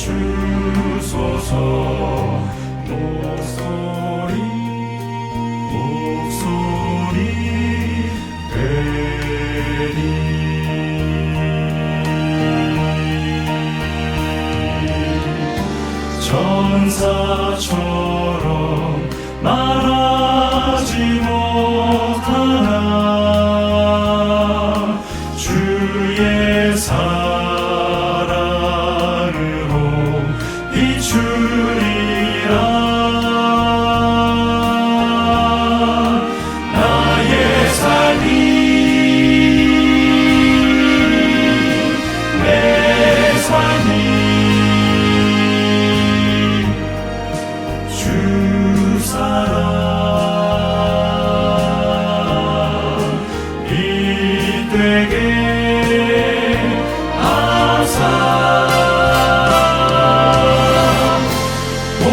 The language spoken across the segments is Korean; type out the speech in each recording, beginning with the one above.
주소서. 목소리 되리. 천사처럼 말하지 못하나 주의 사랑으로 비추리라. 나의 삶이 내 삶이 주 사랑 되게 하사. 오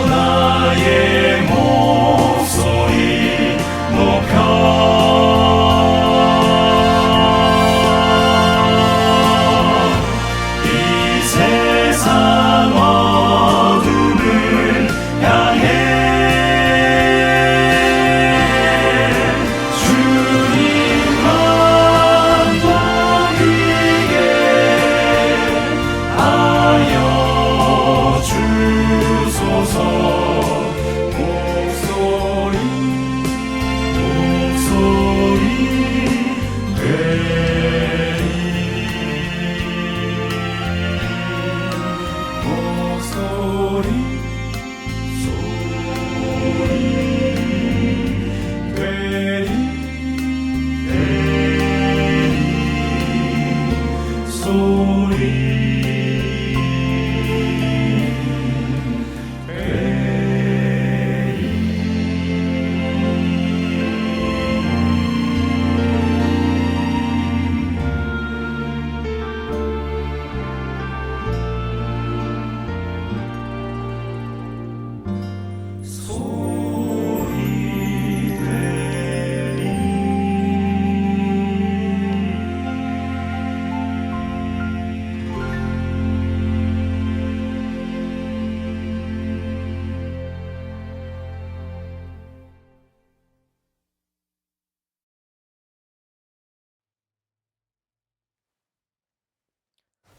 나의 목소리 높여 이 세상 어둠을 향해 주님만 보이게 하여 주소서. 목소리 되리. 목소리 되리. 소리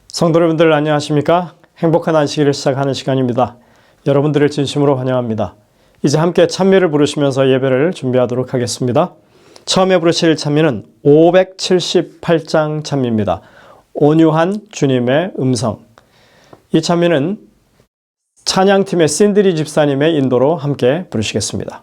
성도 여러분들 안녕하십니까? 행복한 안식일을 시작하는 시간입니다. 여러분들을 진심으로 환영합니다. 이제 함께 찬미를 부르시면서 예배를 준비하도록 하겠습니다. 처음에 부르실 찬미는 578장 찬미입니다. 온유한 주님의 음성. 이 찬미는 찬양팀의 신드리 집사님의 인도로 함께 부르시겠습니다.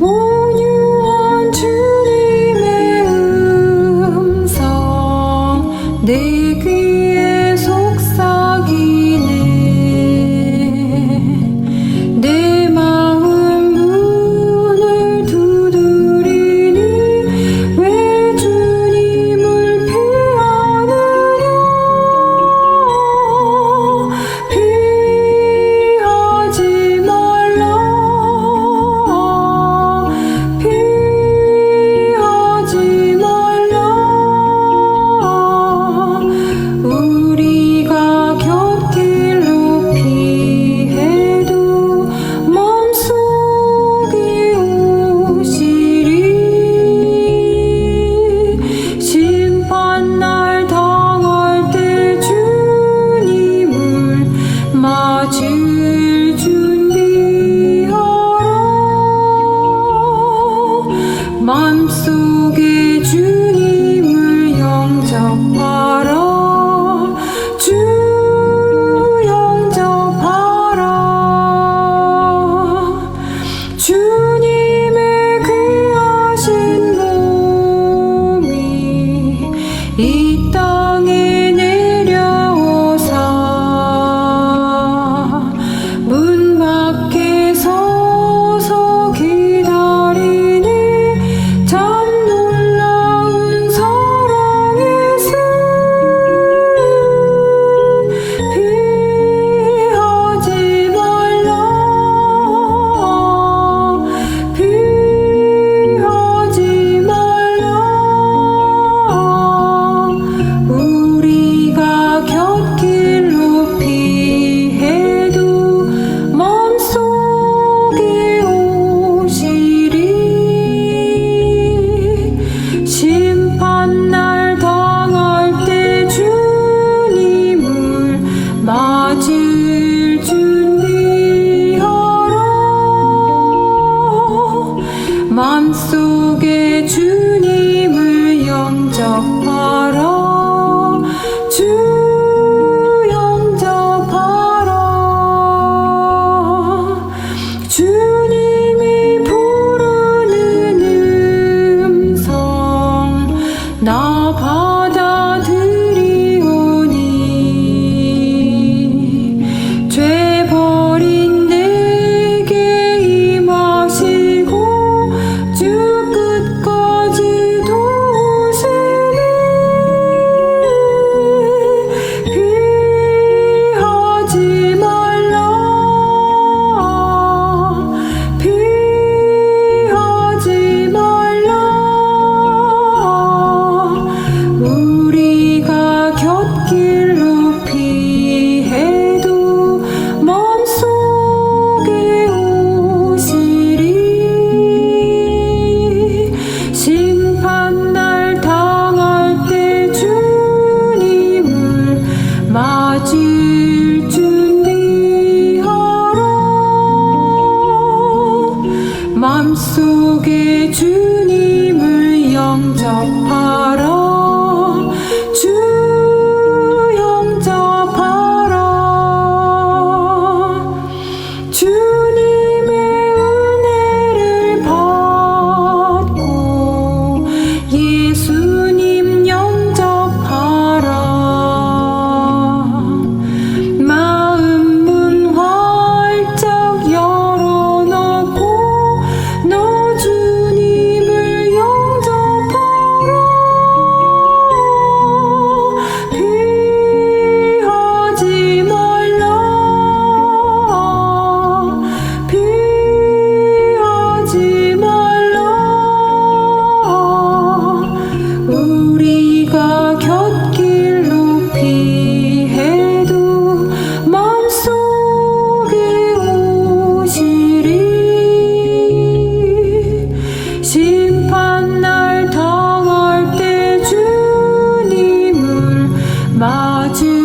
온유한 주님의 음성 내 귀에 속삭이네. 내 맘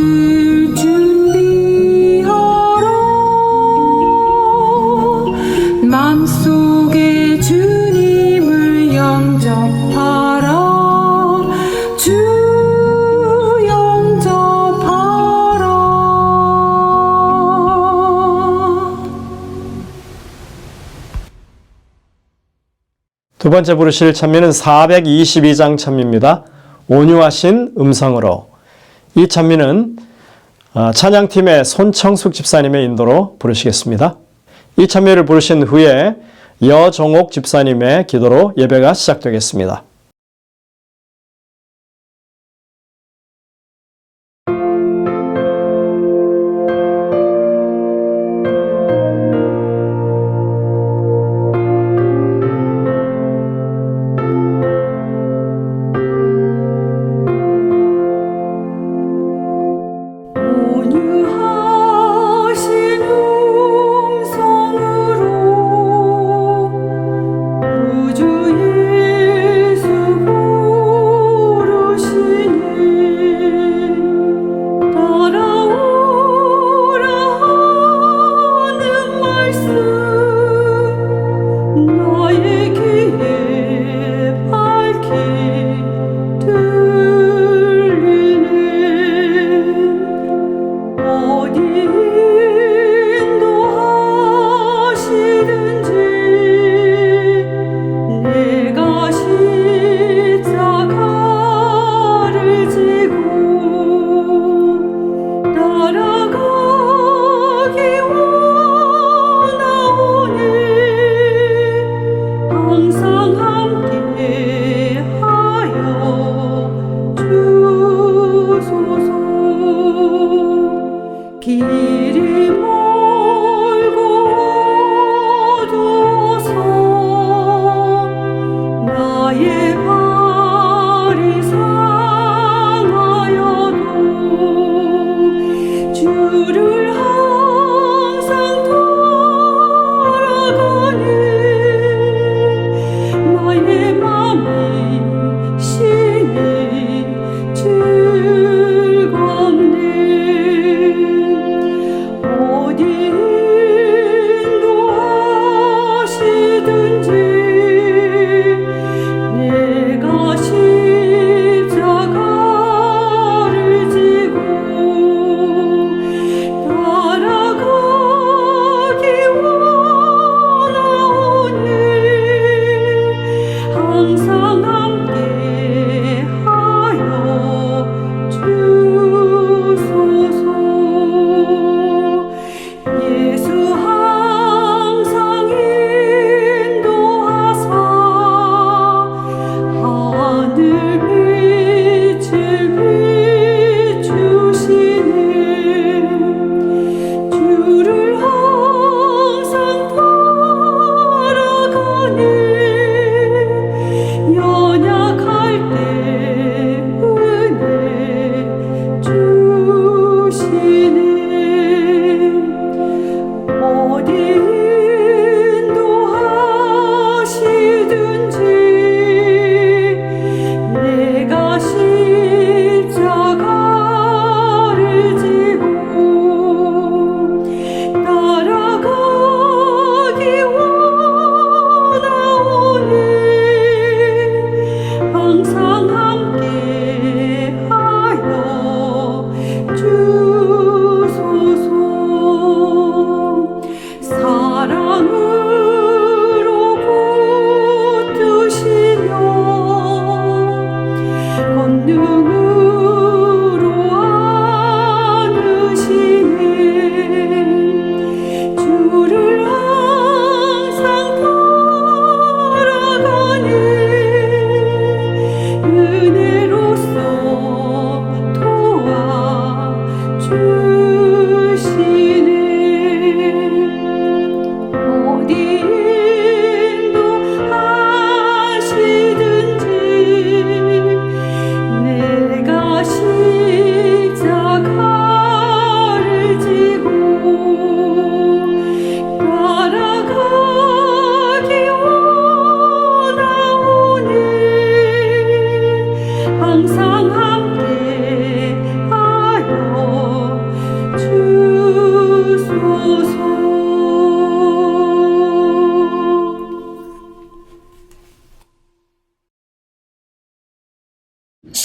마음을 준비하라. 맘속에 주님을 영접하라. 주 영접하라. 두 번째 부르실 찬미는 422장 찬미입니다. 온유하신 음성으로. 이 찬미는 찬양팀의 손청숙 집사님의 인도로 부르시겠습니다. 이 찬미를 부르신 후에 여정옥 집사님의 기도로 예배가 시작되겠습니다. 온유하신 음성으로 우주 예수 부르시니 따라오라 하는 말씀 나의 귀에 밝히 들리네. 어디 인도하시든지 내가 십자가를 지고 따라가기 원하오니 항상 함께하여 주소서. 길이 멀고 어두워서 나의 발이 상하여도 주를 항상 따라가니 나의 맘이 심히 즐겁네. 어디 인도하시든지 내가 십자가를 지고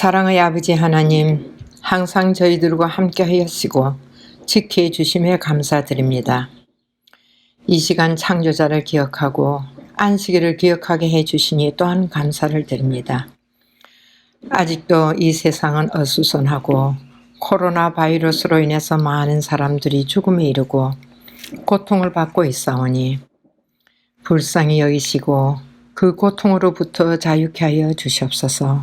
사랑의 아버지 하나님, 항상 저희들과 함께 하시고 지켜 주심에 감사드립니다. 이 시간 창조자를 기억하고 안식일을 기억하게 해주시니 또한 감사를 드립니다. 아직도 이 세상은 어수선하고 코로나 바이러스로 인해서 많은 사람들이 죽음에 이르고 고통을 받고 있사오니 불쌍히 여기시고 그 고통으로부터 자유케 하여 주시옵소서.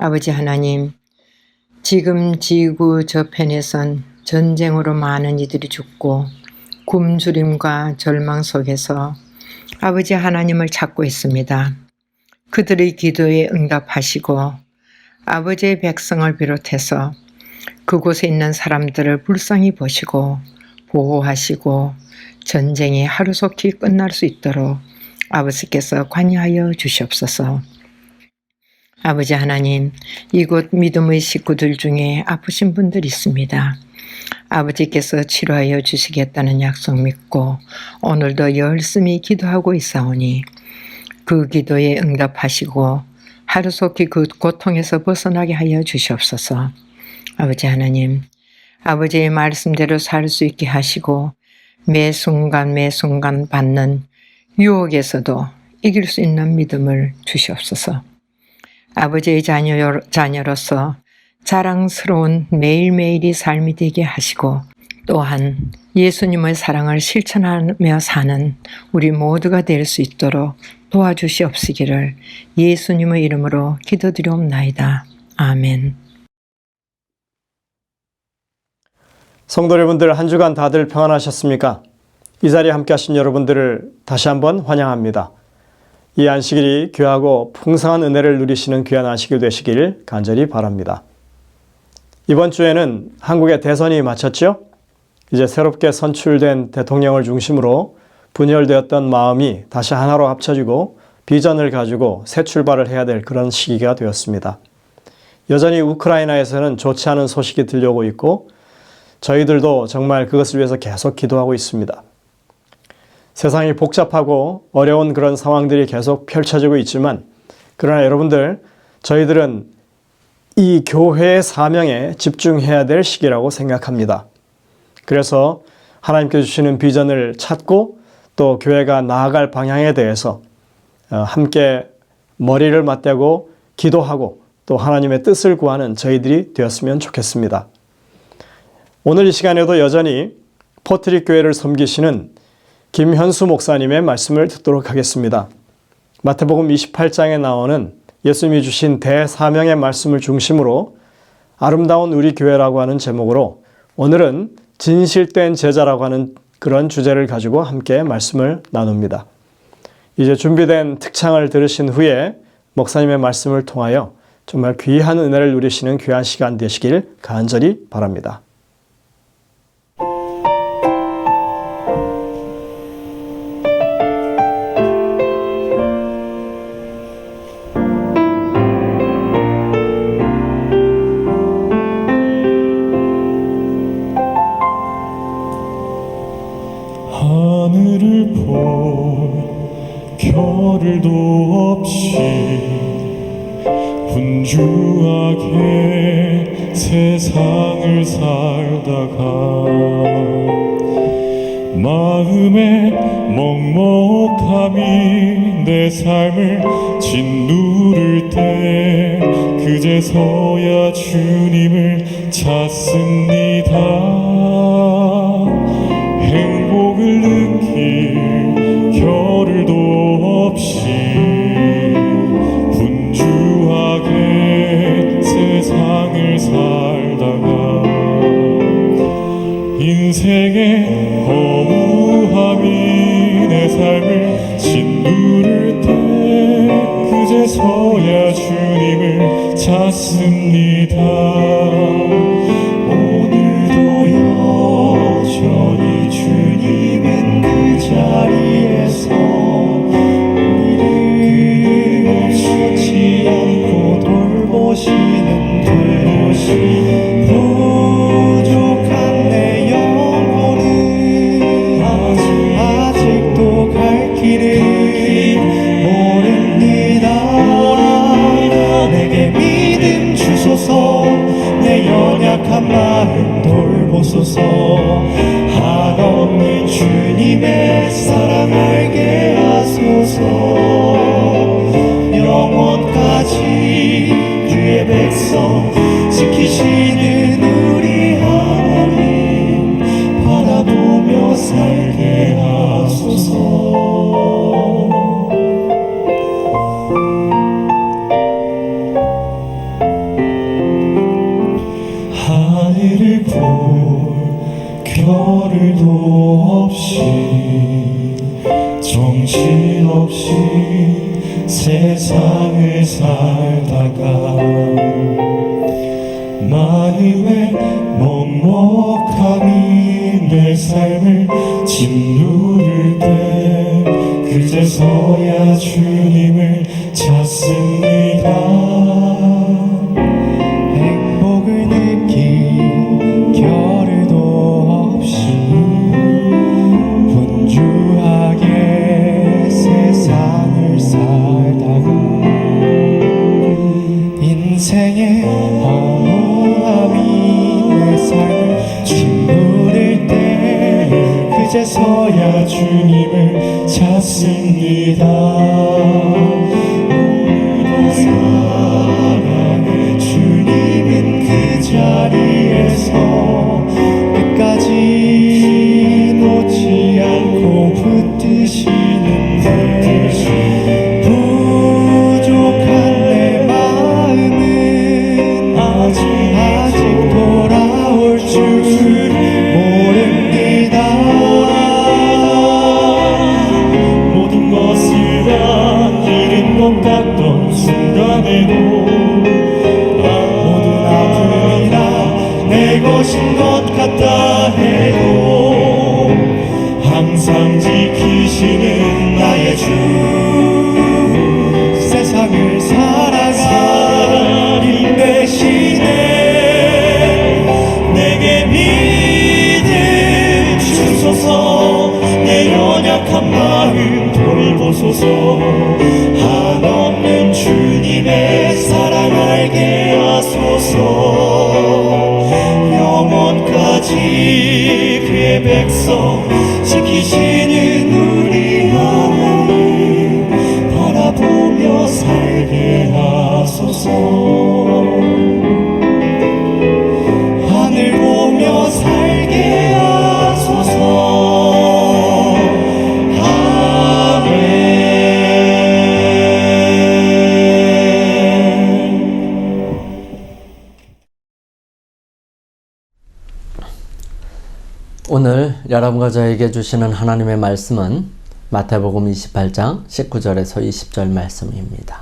아버지 하나님, 지금 지구 저편에선 전쟁으로 많은 이들이 죽고 굶주림과 절망 속에서 아버지 하나님을 찾고 있습니다. 그들의 기도에 응답하시고 아버지의 백성을 비롯해서 그곳에 있는 사람들을 불쌍히 보시고 보호하시고 전쟁이 하루속히 끝날 수 있도록 아버지께서 관여하여 주시옵소서. 아버지 하나님, 이곳 믿음의 식구들 중에 아프신 분들이 있습니다. 아버지께서 치료하여 주시겠다는 약속 믿고 오늘도 열심히 기도하고 있사오니 그 기도에 응답하시고 하루속히 그 고통에서 벗어나게 하여 주시옵소서. 아버지 하나님, 아버지의 말씀대로 살 수 있게 하시고 매 순간 받는 유혹에서도 이길 수 있는 믿음을 주시옵소서. 아버지의 자녀로서 자랑스러운 매일매일이 삶이 되게 하시고 또한 예수님의 사랑을 실천하며 사는 우리 모두가 될 수 있도록 도와주시옵시기를 예수님의 이름으로 기도드리옵나이다. 아멘. 성도 여러분들, 한 주간 다들 평안하셨습니까? 이 자리에 함께 하신 여러분들을 다시 한번 환영합니다. 이 안식일이 귀하고 풍성한 은혜를 누리시는 귀한 안식일 되시길 간절히 바랍니다. 이번 주에는 한국의 대선이 마쳤죠? 이제 새롭게 선출된 대통령을 중심으로 분열되었던 마음이 다시 하나로 합쳐지고 비전을 가지고 새 출발을 해야 될 그런 시기가 되었습니다. 여전히 우크라이나에서는 좋지 않은 소식이 들려오고 있고 저희들도 정말 그것을 위해서 계속 기도하고 있습니다. 세상이 복잡하고 어려운 그런 상황들이 계속 펼쳐지고 있지만 그러나 여러분들, 저희들은 이 교회의 사명에 집중해야 될 시기라고 생각합니다. 그래서 하나님께 주시는 비전을 찾고 또 교회가 나아갈 방향에 대해서 함께 머리를 맞대고 기도하고 또 하나님의 뜻을 구하는 저희들이 되었으면 좋겠습니다. 오늘 이 시간에도 여전히 포트릭 교회를 섬기시는 김현수 목사님의 말씀을 듣도록 하겠습니다. 마태복음 28장에 나오는 예수님이 주신 대사명의 말씀을 중심으로 아름다운 우리 교회라고 하는 제목으로 오늘은 진실된 제자라고 하는 그런 주제를 가지고 함께 말씀을 나눕니다. 이제 준비된 특창을 들으신 후에 목사님의 말씀을 통하여 정말 귀한 은혜를 누리시는 귀한 시간 되시길 간절히 바랍니다. 하늘을 볼 겨를도 없이 분주하게 세상을 살다가 마음의 먹먹함이 내 삶을 짓누를 때 그제서야 주님을 찾습니다. 행복을 느낄 겨를도 없이 분주하게 세상을 살다가 인생의 허무함이 내 삶을 짓누를 때 그제서야 주님을 찾습니다. 여전히 주님은 그 자리에서 우리를 멈추지 않고 돌보시는 부족한 내 영혼은 아직도 갈 길을 모릅니다. 내게 믿음 주소 돌보소서. 한없는 주님의 사랑 알게 하소서. 영원까지 그의 백성 지키시는 우리 하나님 바라보며 살게 하소서. 하늘을 볼 겨를도 없이 정신없이 세상을 살다가 마음의 먹먹함이 내 삶을 짓누를 때 그제서야 주님을 찾습니다. 행복을 느낀 겨를도 없이 분주하게 세상을 살다가 인생의 허무함이 내 삶을 짓누를 때 그제서야 주님을 찾습니다. 오늘도 사랑의 주님은 그 자리에서 끝까지 놓지 않고 붙드시는데 부족한 내 마음은 아직 돌아올 줄 모릅니다. 모든 것을 다 잃은 것 같던 순간에도 모든 아픔이라 내 것인 것 같다 해도 항상 지키시는 나의 주. 세상을 살아가 힘 대신에 내게 믿음 주소서. 내 연약한 마음 돌보소서. 한없는 주님의 사랑 알게 하소서. 영원까지 그의 백성 지키시는 우리 하나님 바라보며 살게 하소서. 하늘 보며 살게 하소서. 아멘. 오늘 여러분과 저에게 주시는 하나님의 말씀은 마태복음 28장 19절에서 20절 말씀입니다.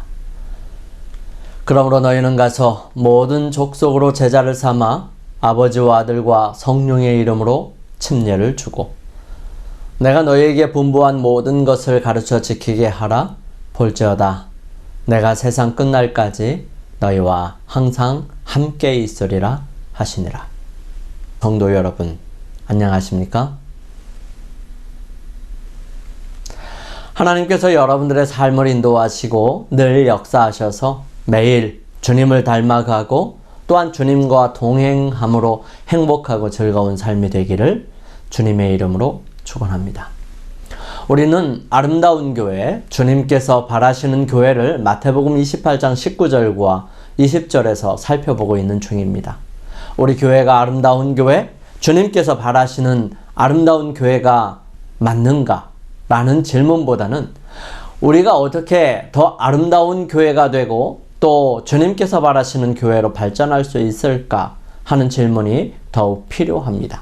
그러므로 너희는 가서 모든 족속으로 제자를 삼아 아버지와 아들과 성령의 이름으로 침례를 주고 내가 너희에게 분부한 모든 것을 가르쳐 지키게 하라. 볼지어다 내가 세상 끝날까지 너희와 항상 함께 있으리라 하시니라. 성도 여러분, 안녕하십니까? 하나님께서 여러분들의 삶을 인도하시고 늘 역사하셔서 매일 주님을 닮아가고 또한 주님과 동행함으로 행복하고 즐거운 삶이 되기를 주님의 이름으로 축원합니다. 우리는 아름다운 교회, 주님께서 바라시는 교회를 마태복음 28장 19절과 20절에서 살펴보고 있는 중입니다. 우리 교회가 아름다운 교회, 주님께서 바라시는 아름다운 교회가 맞는가? 라는 질문보다는 우리가 어떻게 더 아름다운 교회가 되고 또 주님께서 바라시는 교회로 발전할 수 있을까 하는 질문이 더욱 필요합니다.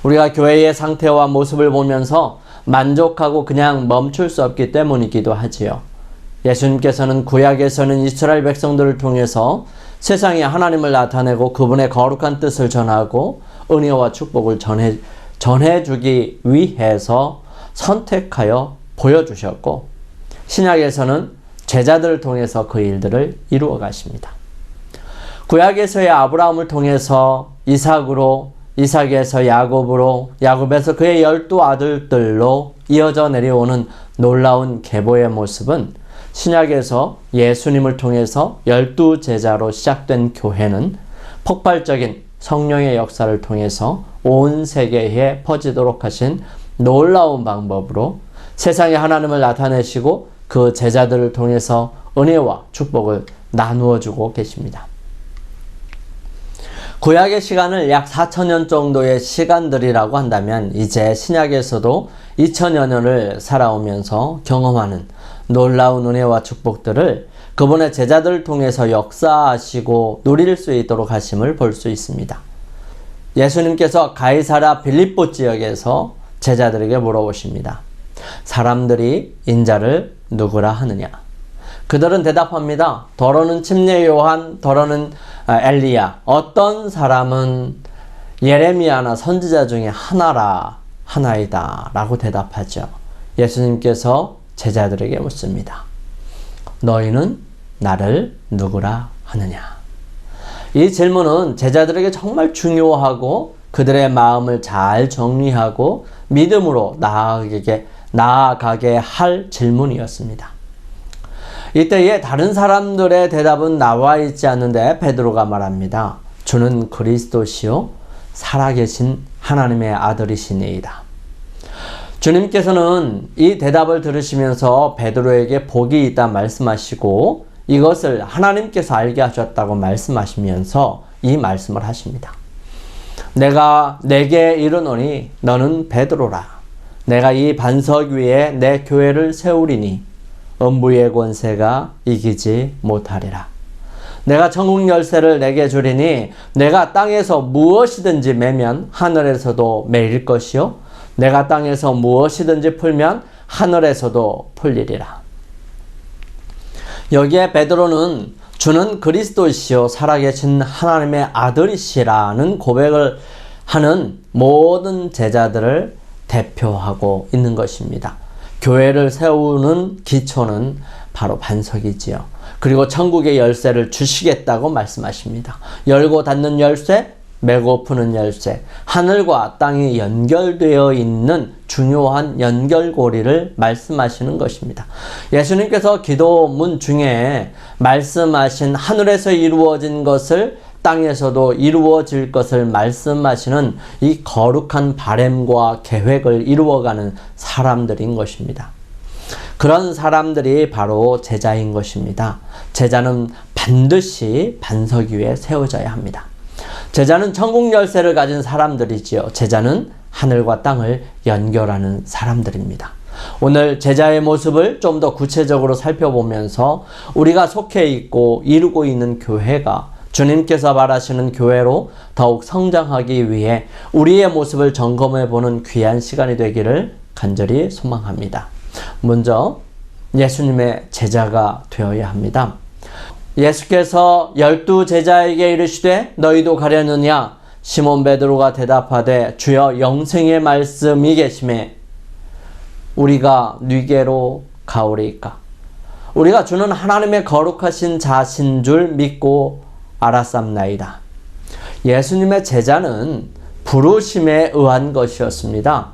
우리가 교회의 상태와 모습을 보면서 만족하고 그냥 멈출 수 없기 때문이기도 하지요. 예수님께서는 구약에서는 이스라엘 백성들을 통해서 세상에 하나님을 나타내고 그분의 거룩한 뜻을 전하고 은혜와 축복을 전해주기 위해서 선택하여 보여주셨고, 신약에서는 제자들을 통해서 그 일들을 이루어 가십니다. 구약에서의 아브라함을 통해서 이삭으로, 이삭에서 야곱으로, 야곱에서 그의 12 아들들로 이어져 내려오는 놀라운 계보의 모습은 신약에서 예수님을 통해서 12 제자로 시작된 교회는 폭발적인 성령의 역사를 통해서 온 세계에 퍼지도록 하신 놀라운 방법으로 세상에 하나님을 나타내시고 그 제자들을 통해서 은혜와 축복을 나누어 주고 계십니다. 구약의 시간을 약 4,000년 정도의 시간들이라고 한다면 이제 신약에서도 2,000여 년을 살아오면서 경험하는 놀라운 은혜와 축복들을 그분의 제자들을 통해서 역사하시고 누릴 수 있도록 하심을 볼 수 있습니다. 예수님께서 가이사랴 빌립보 지역에서 제자들에게 물어보십니다. 사람들이 인자를 누구라 하느냐? 그들은 대답합니다. 더러는 침례 요한, 더러는 엘리야, 어떤 사람은 예레미야나 선지자 중에 하나이다 라고 대답하죠. 예수님께서 제자들에게 묻습니다. 너희는 나를 누구라 하느냐? 이 질문은 제자들에게 정말 중요하고 그들의 마음을 잘 정리하고 믿음으로 나아가게 할 질문이었습니다. 이때에 다른 사람들의 대답은 나와 있지 않는데 베드로가 말합니다. 주는 그리스도시요 살아계신 하나님의 아들이시니이다. 주님께서는 이 대답을 들으시면서 베드로에게 복이 있다 말씀하시고 이것을 하나님께서 알게 하셨다고 말씀하시면서 이 말씀을 하십니다. 내가 내게 이르노니 너는 베드로라. 내가 이 반석 위에 내 교회를 세우리니 음부의 권세가 이기지 못하리라. 내가 천국 열쇠를 내게 주리니 내가 땅에서 무엇이든지 매면 하늘에서도 매일 것이요 내가 땅에서 무엇이든지 풀면 하늘에서도 풀리리라. 여기에 베드로는 주는 그리스도시요 살아계신 하나님의 아들이시라는 고백을 하는 모든 제자들을 대표하고 있는 것입니다. 교회를 세우는 기초는 바로 반석이지요. 그리고 천국의 열쇠를 주시겠다고 말씀하십니다. 열고 닫는 열쇠, 매고 푸는 열쇠, 하늘과 땅이 연결되어 있는 중요한 연결고리를 말씀하시는 것입니다. 예수님께서 기도문 중에 말씀하신 하늘에서 이루어진 것을 땅에서도 이루어질 것을 말씀하시는 이 거룩한 바램과 계획을 이루어가는 사람들인 것입니다. 그런 사람들이 바로 제자인 것입니다. 제자는 반드시 반석 위에 세워져야 합니다. 제자는 천국 열쇠를 가진 사람들이지요. 제자는 하늘과 땅을 연결하는 사람들입니다. 오늘 제자의 모습을 좀 더 구체적으로 살펴보면서 우리가 속해 있고 이루고 있는 교회가 주님께서 바라시는 교회로 더욱 성장하기 위해 우리의 모습을 점검해 보는 귀한 시간이 되기를 간절히 소망합니다. 먼저 예수님의 제자가 되어야 합니다. 예수께서 12 제자에게 이르시되 너희도 가려느냐? 시몬 베드로가 대답하되 주여 영생의 말씀이 계심에 우리가 네게로 가오리이까? 우리가 주는 하나님의 거룩하신 자신 줄 믿고 알았삼나이다. 예수님의 제자는 부르심에 의한 것이었습니다.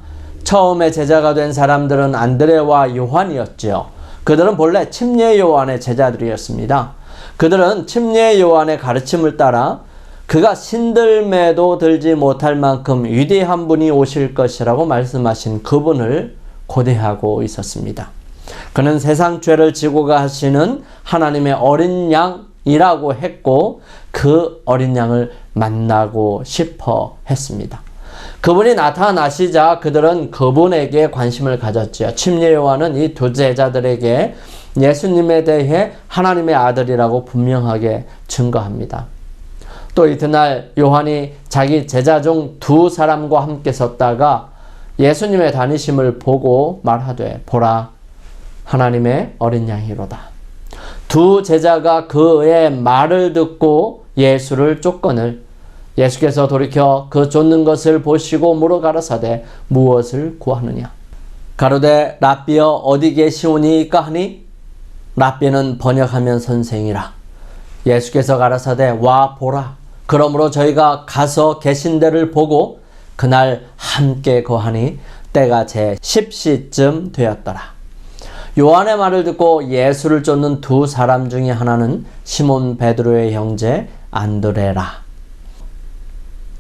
처음에 제자가 된 사람들은 안드레와 요한이었지요. 그들은 본래 침례 요한의 제자들이었습니다. 그들은 침례 요한의 가르침을 따라 그가 신들매도 들지 못할 만큼 위대한 분이 오실 것이라고 말씀하신 그분을 고대하고 있었습니다. 그는 세상 죄를 지고 가시는 하나님의 어린 양이라고 했고 그 어린 양을 만나고 싶어 했습니다. 그분이 나타나시자 그들은 그분에게 관심을 가졌지요. 침례 요한은 이 두 제자들에게 예수님에 대해 하나님의 아들이라고 분명하게 증거합니다. 또 이튿날 요한이 자기 제자 중 두 사람과 함께 섰다가 예수님의 다니심을 보고 말하되 보라 하나님의 어린 양이로다. 두 제자가 그의 말을 듣고 예수를 쫓거늘 예수께서 돌이켜 그 쫓는 것을 보시고 물어 가라사대 무엇을 구하느냐? 가로되 랍비여 어디 계시오니까 하니 랍비는 번역하면 선생이라. 예수께서 가라사대 와 보라. 그러므로 저희가 가서 계신 데를 보고 그날 함께 거하니 때가 제 10시쯤 되었더라. 요한의 말을 듣고 예수를 쫓는 두 사람 중에 하나는 시몬 베드로의 형제 안드레라.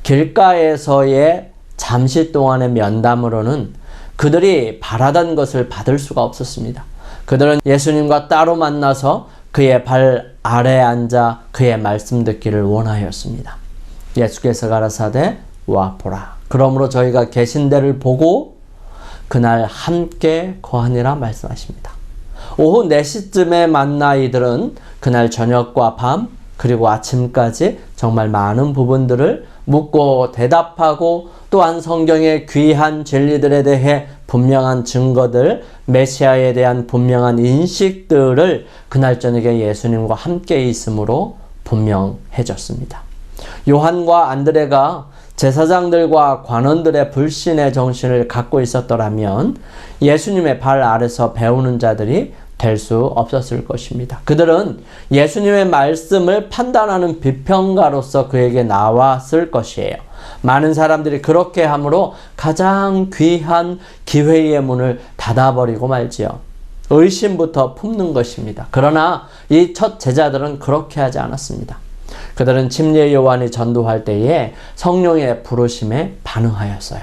길가에서의 잠시 동안의 면담으로는 그들이 바라던 것을 받을 수가 없었습니다. 그들은 예수님과 따로 만나서 그의 발 아래에 앉아 그의 말씀 듣기를 원하였습니다. 예수께서 가라사대 와 보라. 그러므로 저희가 계신 데를 보고 그날 함께 거하니라 말씀하십니다. 오후 4시쯤에 만나 이들은 그날 저녁과 밤 그리고 아침까지 정말 많은 부분들을 묻고 대답하고 또한 성경의 귀한 진리들에 대해 분명한 증거들, 메시아에 대한 분명한 인식들을 그날 저녁에 예수님과 함께 있음으로 분명해졌습니다. 요한과 안드레가 제사장들과 관원들의 불신의 정신을 갖고 있었더라면 예수님의 발 아래서 배우는 자들이 될 수 없었을 것입니다. 그들은 예수님의 말씀을 판단하는 비평가로서 그에게 나왔을 것이에요. 많은 사람들이 그렇게 함으로 가장 귀한 기회의 문을 닫아버리고 말지요. 의심부터 품는 것입니다. 그러나 이 첫 제자들은 그렇게 하지 않았습니다. 그들은 침례 요한이 전도할 때에 성령의 부르심에 반응하였어요.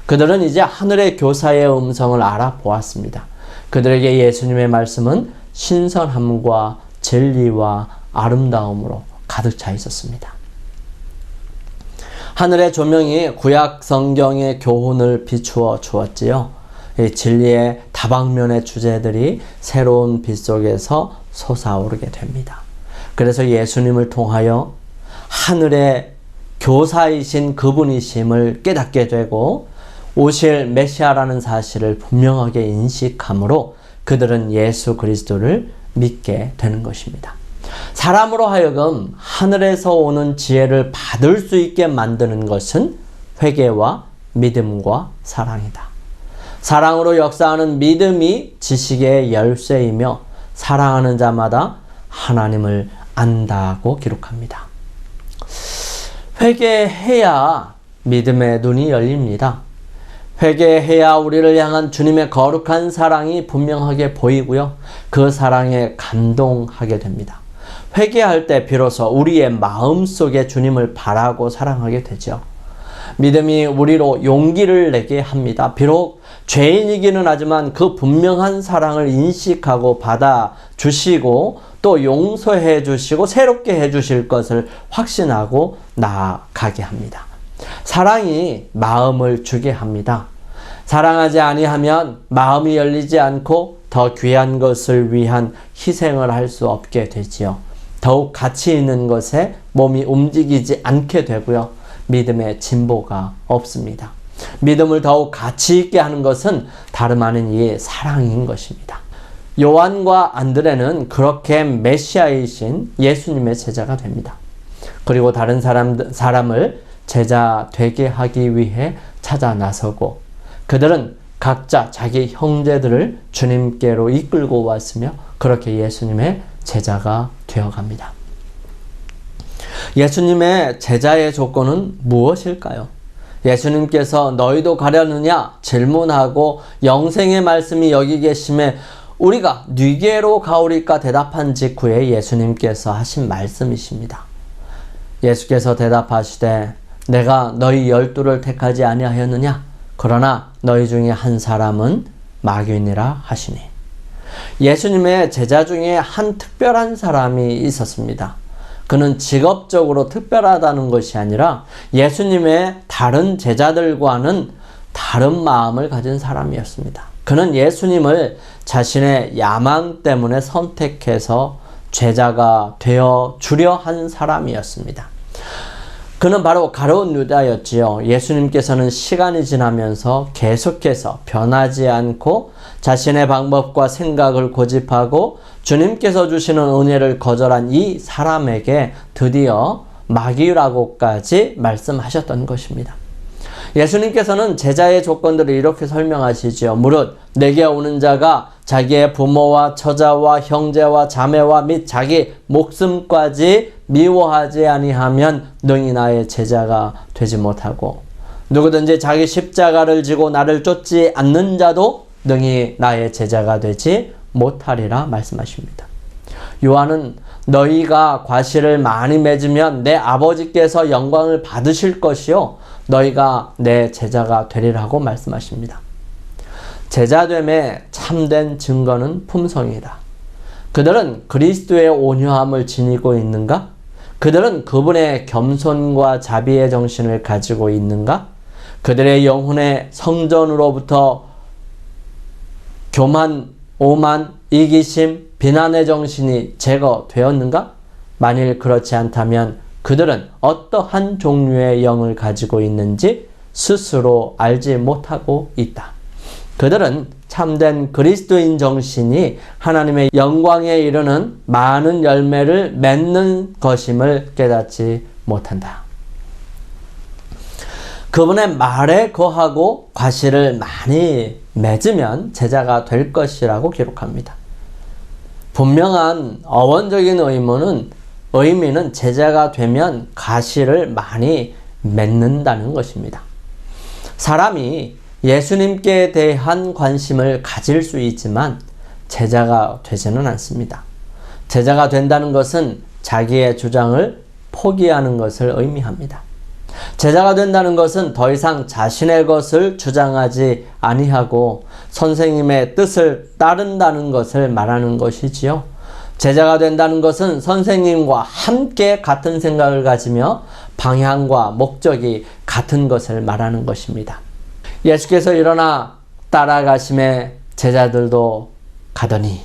그들은 이제 하늘의 교사의 음성을 알아보았습니다. 그들에게 예수님의 말씀은 신선함과 진리와 아름다움으로 가득 차 있었습니다. 하늘의 조명이 구약 성경의 교훈을 비추어 주었지요. 이 진리의 다방면의 주제들이 새로운 빛 속에서 솟아오르게 됩니다. 그래서 예수님을 통하여 하늘의 교사이신 그분이심을 깨닫게 되고 오실 메시아라는 사실을 분명하게 인식함으로 그들은 예수 그리스도를 믿게 되는 것입니다. 사람으로 하여금 하늘에서 오는 지혜를 받을 수 있게 만드는 것은 회개와 믿음과 사랑이다. 사랑으로 역사하는 믿음이 지식의 열쇠이며 사랑하는 자마다 하나님을 안다고 기록합니다. 회개해야 믿음의 눈이 열립니다. 회개해야 우리를 향한 주님의 거룩한 사랑이 분명하게 보이고요. 그 사랑에 감동하게 됩니다. 회개할 때 비로소 우리의 마음속에 주님을 바라고 사랑하게 되죠. 믿음이 우리로 용기를 내게 합니다. 비록 죄인이기는 하지만 그 분명한 사랑을 인식하고 받아주시고 또 용서해 주시고 새롭게 해 주실 것을 확신하고 나아가게 합니다. 사랑이 마음을 주게 합니다. 사랑하지 아니하면 마음이 열리지 않고 더 귀한 것을 위한 희생을 할 수 없게 되지요. 더욱 가치 있는 것에 몸이 움직이지 않게 되고요. 믿음의 진보가 없습니다. 믿음을 더욱 가치 있게 하는 것은 다름 아닌 이 사랑인 것입니다. 요한과 안드레는 그렇게 메시아이신 예수님의 제자가 됩니다. 그리고 다른 사람을 제자 되게 하기 위해 찾아 나서고 그들은 각자 자기 형제들을 주님께로 이끌고 왔으며 그렇게 예수님의 제자가 되어갑니다. 예수님의 제자의 조건은 무엇일까요? 예수님께서 너희도 가려느냐 질문하고 영생의 말씀이 여기 계심에 우리가 네게로 가오리까 대답한 직후에 예수님께서 하신 말씀이십니다. 예수께서 대답하시되 내가 너희 12를 택하지 아니하였느냐? 그러나 너희 중에 한 사람은 마귀니라 하시니. 예수님의 제자 중에 한 특별한 사람이 있었습니다. 그는 직업적으로 특별하다는 것이 아니라 예수님의 다른 제자들과는 다른 마음을 가진 사람이었습니다. 그는 예수님을 자신의 야망 때문에 선택해서 제자가 되어 주려 한 사람이었습니다. 그는 바로 가룟 유다였지요. 예수님께서는 시간이 지나면서 계속해서 변하지 않고 자신의 방법과 생각을 고집하고 주님께서 주시는 은혜를 거절한 이 사람에게 드디어 마귀라고까지 말씀하셨던 것입니다. 예수님께서는 제자의 조건들을 이렇게 설명하시지요. 무릇 내게 오는 자가 자기의 부모와 처자와 형제와 자매와 및 자기 목숨까지 미워하지 아니하면 능히 나의 제자가 되지 못하고 누구든지 자기 십자가를 지고 나를 쫓지 않는 자도 능히 나의 제자가 되지 못하리라 말씀하십니다. 요한은 너희가 과실을 많이 맺으면 내 아버지께서 영광을 받으실 것이요 너희가 내 제자가 되리라고 말씀하십니다. 제자됨의 참된 증거는 품성이다. 그들은 그리스도의 온유함을 지니고 있는가? 그들은 그분의 겸손과 자비의 정신을 가지고 있는가? 그들의 영혼의 성전으로부터 교만, 오만, 이기심, 비난의 정신이 제거되었는가? 만일 그렇지 않다면 그들은 어떠한 종류의 영을 가지고 있는지 스스로 알지 못하고 있다. 그들은 참된 그리스도인 정신이 하나님의 영광에 이르는 많은 열매를 맺는 것임을 깨닫지 못한다. 그분의 말에 거하고 과실을 많이 맺으면 제자가 될 것이라고 기록합니다. 분명한 어원적인 의미는 제자가 되면 과실을 많이 맺는다는 것입니다. 사람이 예수님께 대한 관심을 가질 수 있지만 제자가 되지는 않습니다. 제자가 된다는 것은 자기의 주장을 포기하는 것을 의미합니다. 제자가 된다는 것은 더 이상 자신의 것을 주장하지 아니하고 선생님의 뜻을 따른다는 것을 말하는 것이지요. 제자가 된다는 것은 선생님과 함께 같은 생각을 가지며 방향과 목적이 같은 것을 말하는 것입니다. 예수께서 일어나 따라가심에 제자들도 가더니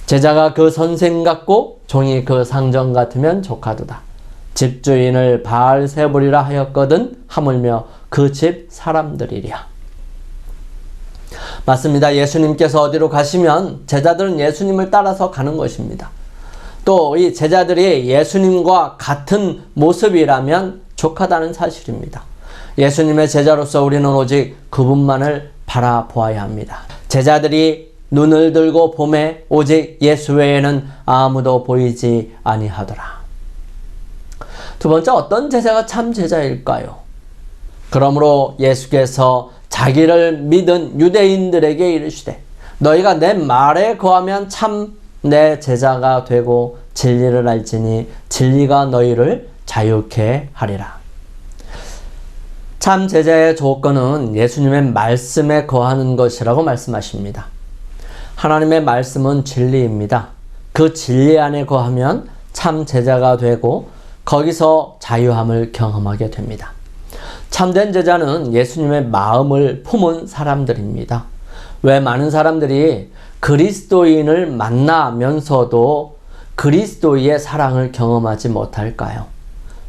제자가 그 선생 같고 종이 그 상전 같으면 족하도다. 집주인을 바알세불이라 하였거든 하물며 그 집 사람들이랴. 맞습니다. 예수님께서 어디로 가시면 제자들은 예수님을 따라서 가는 것입니다. 또 이 제자들이 예수님과 같은 모습이라면 족하다는 사실입니다. 예수님의 제자로서 우리는 오직 그분만을 바라보아야 합니다. 제자들이 눈을 들고 보매 오직 예수 외에는 아무도 보이지 아니하더라. 두 번째, 어떤 제자가 참 제자일까요? 그러므로 예수께서 자기를 믿은 유대인들에게 이르시되 너희가 내 말에 거하면 참 내 제자가 되고 진리를 알지니 진리가 너희를 자유케 하리라. 참 제자의 조건은 예수님의 말씀에 거하는 것이라고 말씀하십니다. 하나님의 말씀은 진리입니다. 그 진리 안에 거하면 참 제자가 되고 거기서 자유함을 경험하게 됩니다. 참된 제자는 예수님의 마음을 품은 사람들입니다. 왜 많은 사람들이 그리스도인을 만나면서도 그리스도의 사랑을 경험하지 못할까요?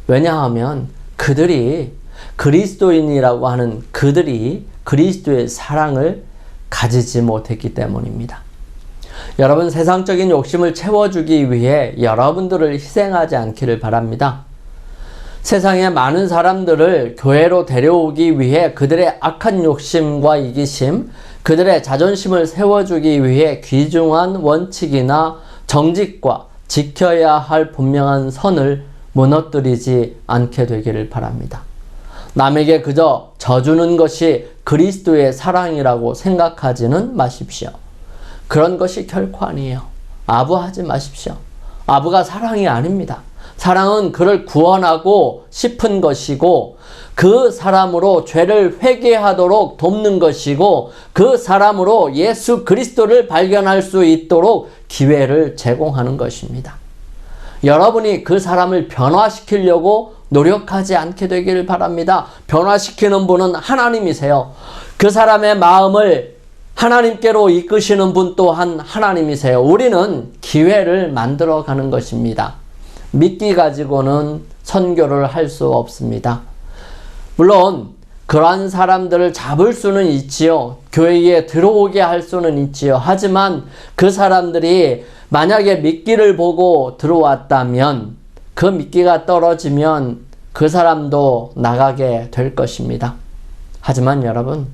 왜냐하면 그들이 그리스도인이라고 하는 그들이 그리스도의 사랑을 가지지 못했기 때문입니다. 여러분, 세상적인 욕심을 채워주기 위해 여러분들을 희생하지 않기를 바랍니다. 세상에 많은 사람들을 교회로 데려오기 위해 그들의 악한 욕심과 이기심, 그들의 자존심을 세워주기 위해 귀중한 원칙이나 정직과 지켜야 할 분명한 선을 무너뜨리지 않게 되기를 바랍니다. 남에게 그저 져주는 것이 그리스도의 사랑이라고 생각하지는 마십시오. 그런 것이 결코 아니에요. 아부하지 마십시오. 아부가 사랑이 아닙니다. 사랑은 그를 구원하고 싶은 것이고 그 사람으로 죄를 회개하도록 돕는 것이고 그 사람으로 예수 그리스도를 발견할 수 있도록 기회를 제공하는 것입니다. 여러분이 그 사람을 변화시키려고 노력하지 않게 되기를 바랍니다. 변화시키는 분은 하나님이세요. 그 사람의 마음을 하나님께로 이끄시는 분 또한 하나님이세요. 우리는 기회를 만들어가는 것입니다. 믿기 가지고는 선교를 할 수 없습니다. 물론 그러한 사람들을 잡을 수는 있지요. 교회에 들어오게 할 수는 있지요. 하지만 그 사람들이 만약에 미끼를 보고 들어왔다면 그 미끼가 떨어지면 그 사람도 나가게 될 것입니다. 하지만 여러분,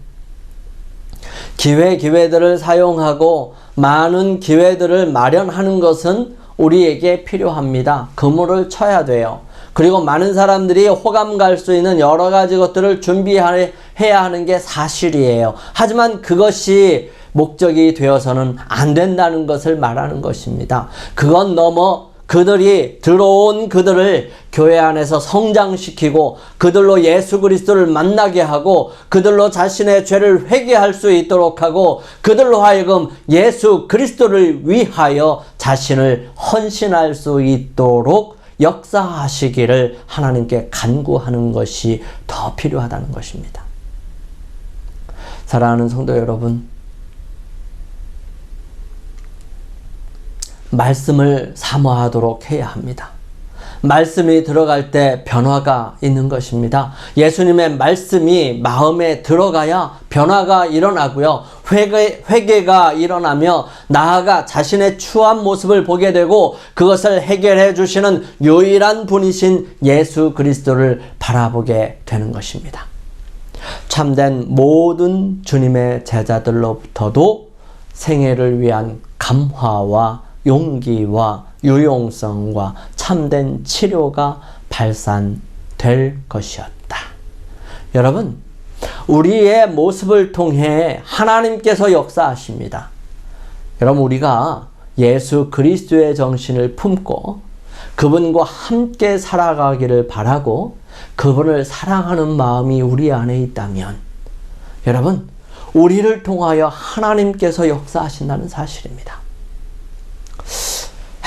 기회들을 사용하고 많은 기회들을 마련하는 것은 우리에게 필요합니다. 그물을 쳐야 돼요. 그리고 많은 사람들이 호감 갈 수 있는 여러 가지 것들을 준비해야 하는 게 사실이에요. 하지만 그것이 목적이 되어서는 안 된다는 것을 말하는 것입니다. 그건 넘어 그들이 들어온 그들을 교회 안에서 성장시키고 그들로 예수 그리스도를 만나게 하고 그들로 자신의 죄를 회개할 수 있도록 하고 그들로 하여금 예수 그리스도를 위하여 자신을 헌신할 수 있도록 역사하시기를 하나님께 간구하는 것이 더 필요하다는 것입니다. 사랑하는 성도 여러분, 말씀을 사모하도록 해야 합니다. 말씀이 들어갈 때 변화가 있는 것입니다. 예수님의 말씀이 마음에 들어가야 변화가 일어나고요. 회개가 일어나며 나아가 자신의 추한 모습을 보게 되고 그것을 해결해 주시는 유일한 분이신 예수 그리스도를 바라보게 되는 것입니다. 참된 모든 주님의 제자들로부터도 생애를 위한 감화와 용기와 유용성과 참된 치료가 발산될 것이었다. 여러분, 우리의 모습을 통해 하나님께서 역사하십니다. 여러분, 우리가 예수 그리스도의 정신을 품고 그분과 함께 살아가기를 바라고 그분을 사랑하는 마음이 우리 안에 있다면 여러분, 우리를 통하여 하나님께서 역사하신다는 사실입니다.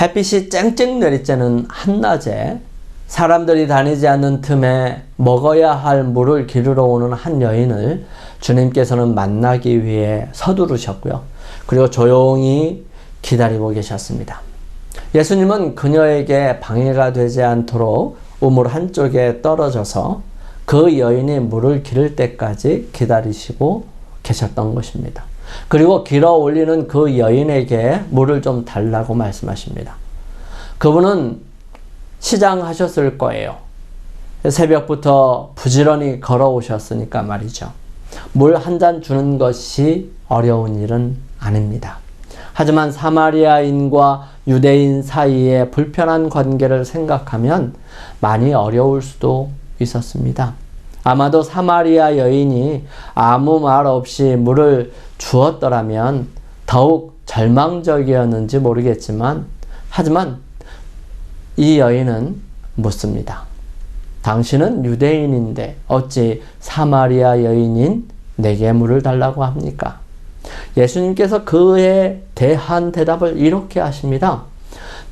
햇빛이 쨍쨍 내릴 때는 한낮에 사람들이 다니지 않는 틈에 먹어야 할 물을 기르러 오는 한 여인을 주님께서는 만나기 위해 서두르셨고요. 그리고 조용히 기다리고 계셨습니다. 예수님은 그녀에게 방해가 되지 않도록 우물 한쪽에 떨어져서 그 여인이 물을 기를 때까지 기다리시고 계셨던 것입니다. 그리고 길어 올리는 그 여인에게 물을 좀 달라고 말씀하십니다. 그분은 시장하셨을 거예요. 새벽부터 부지런히 걸어오셨으니까 말이죠. 물 한 잔 주는 것이 어려운 일은 아닙니다. 하지만 사마리아인과 유대인 사이의 불편한 관계를 생각하면 많이 어려울 수도 있었습니다. 아마도 사마리아 여인이 아무 말 없이 물을 주었더라면 더욱 절망적이었는지 모르겠지만 하지만 이 여인은 묻습니다. 당신은 유대인인데 어찌 사마리아 여인인 내게 물을 달라고 합니까? 예수님께서 그에 대한 대답을 이렇게 하십니다.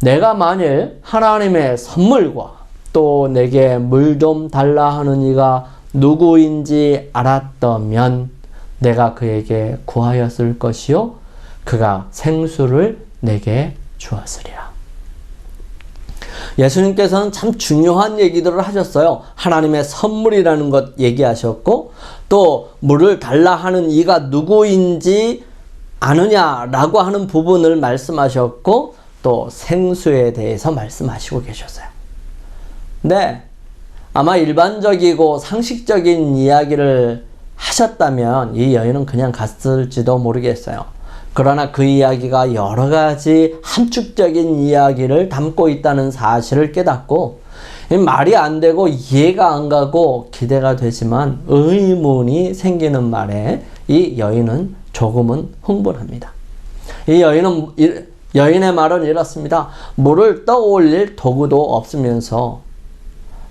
내가 만일 하나님의 선물과 또 내게 물 좀 달라 하는 이가 누구인지 알았다면 내가 그에게 구하였을 것이요 그가 생수를 내게 주었으리라. 예수님께서는 참 중요한 얘기들을 하셨어요. 하나님의 선물이라는 것 얘기하셨고 또 물을 달라 하는 이가 누구인지 아느냐라고 하는 부분을 말씀하셨고 또 생수에 대해서 말씀하시고 계셨어요. 네, 아마 일반적이고 상식적인 이야기를 하셨다면 이 여인은 그냥 갔을지도 모르겠어요. 그러나 그 이야기가 여러 가지 함축적인 이야기를 담고 있다는 사실을 깨닫고 말이 안 되고 이해가 안 가고 기대가 되지만 의문이 생기는 말에 이 여인은 조금은 흥분합니다. 이 여인의 말은 이렇습니다. 물을 떠올릴 도구도 없으면서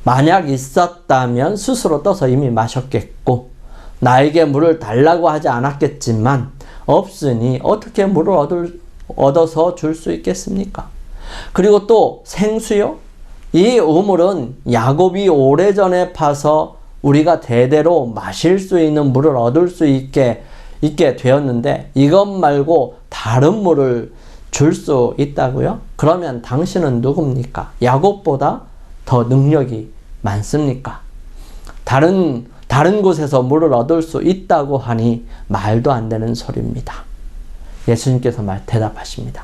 만약 있었다면 스스로 떠서 이미 마셨겠고 나에게 물을 달라고 하지 않았겠지만 없으니 어떻게 물을 얻어서 줄 수 있겠습니까? 그리고 또 생수요? 이 우물은 야곱이 오래전에 파서 우리가 대대로 마실 수 있는 물을 얻을 수 있게 되었는데 이것 말고 다른 물을 줄 수 있다고요? 그러면 당신은 누굽니까? 야곱보다 더 능력이 많습니까? 다른 곳에서 물을 얻을 수 있다고 하니 말도 안 되는 소리입니다. 예수님께서 대답하십니다.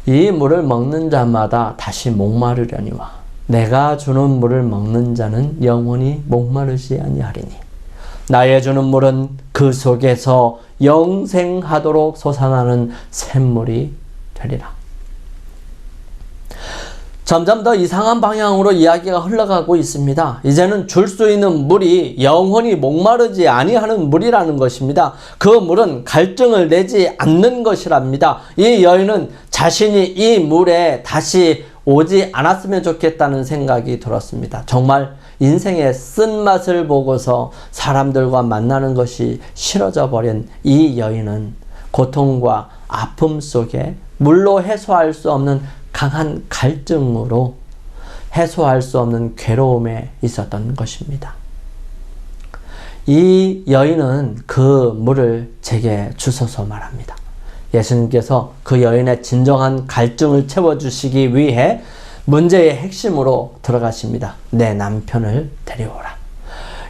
이 물을 먹는 자마다 다시 목마르려니와 내가 주는 물을 먹는 자는 영원히 목마르지 아니하리니 나의 주는 물은 그 속에서 영생하도록 솟아나는 샘물이 되리라. 점점 더 이상한 방향으로 이야기가 흘러가고 있습니다. 이제는 줄 수 있는 물이 영원히 목마르지 아니하는 물이라는 것입니다. 그 물은 갈증을 내지 않는 것이랍니다. 이 여인은 자신이 이 물에 다시 오지 않았으면 좋겠다는 생각이 들었습니다. 정말 인생의 쓴맛을 보고서 사람들과 만나는 것이 싫어져 버린 이 여인은 고통과 아픔 속에 물로 해소할 수 없는 강한 갈증으로 해소할 수 없는 괴로움에 있었던 것입니다. 이 여인은 그 물을 제게 주소서 말합니다. 예수님께서 그 여인의 진정한 갈증을 채워주시기 위해 문제의 핵심으로 들어가십니다. 내 남편을 데려오라.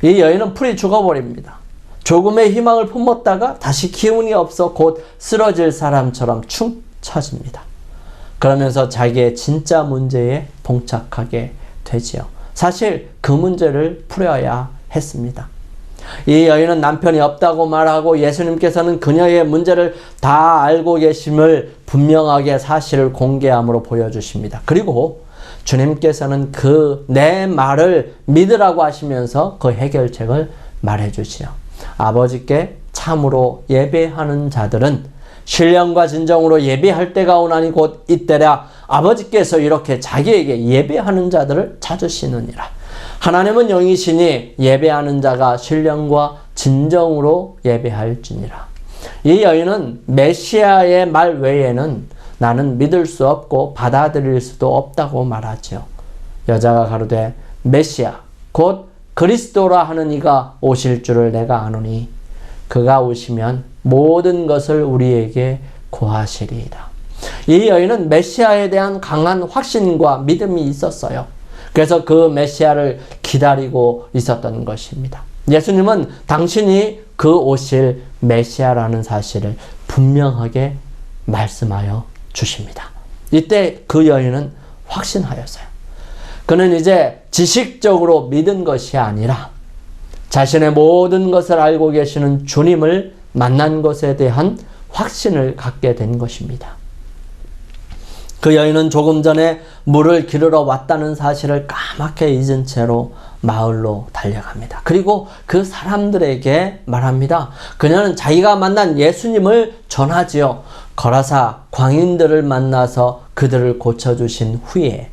이 여인은 풀이 죽어버립니다. 조금의 희망을 품었다가 다시 기운이 없어 곧 쓰러질 사람처럼 축 처집니다. 그러면서 자기의 진짜 문제에 봉착하게 되지요. 사실 그 문제를 풀어야 했습니다. 이 여인은 남편이 없다고 말하고 예수님께서는 그녀의 문제를 다 알고 계심을 분명하게 사실을 공개함으로 보여주십니다. 그리고 주님께서는 그 내 말을 믿으라고 하시면서 그 해결책을 말해주시요. 아버지께 참으로 예배하는 자들은 신령과 진정으로 예배할 때가 오나니 곧 이때라. 아버지께서 이렇게 자기에게 예배하는 자들을 찾으시느니라. 하나님은 영이시니 예배하는 자가 신령과 진정으로 예배할지니라. 이 여인은 메시아의 말 외에는 나는 믿을 수 없고 받아들일 수도 없다고 말하죠. 여자가 가로되 메시아 곧 그리스도라 하는 이가 오실 줄을 내가 아노니 그가 오시면 모든 것을 우리에게 고하시리이다. 이 여인은 메시아에 대한 강한 확신과 믿음이 있었어요. 그래서 그 메시아를 기다리고 있었던 것입니다. 예수님은 당신이 그 오실 메시아라는 사실을 분명하게 말씀하여 주십니다. 이때 그 여인은 확신하였어요. 그는 이제 지식적으로 믿은 것이 아니라 자신의 모든 것을 알고 계시는 주님을 만난 것에 대한 확신을 갖게 된 것입니다. 그 여인은 조금 전에 물을 기르러 왔다는 사실을 까맣게 잊은 채로 마을로 달려갑니다. 그리고 그 사람들에게 말합니다. 그녀는 자기가 만난 예수님을 전하지요. 거라사 광인들을 만나서 그들을 고쳐주신 후에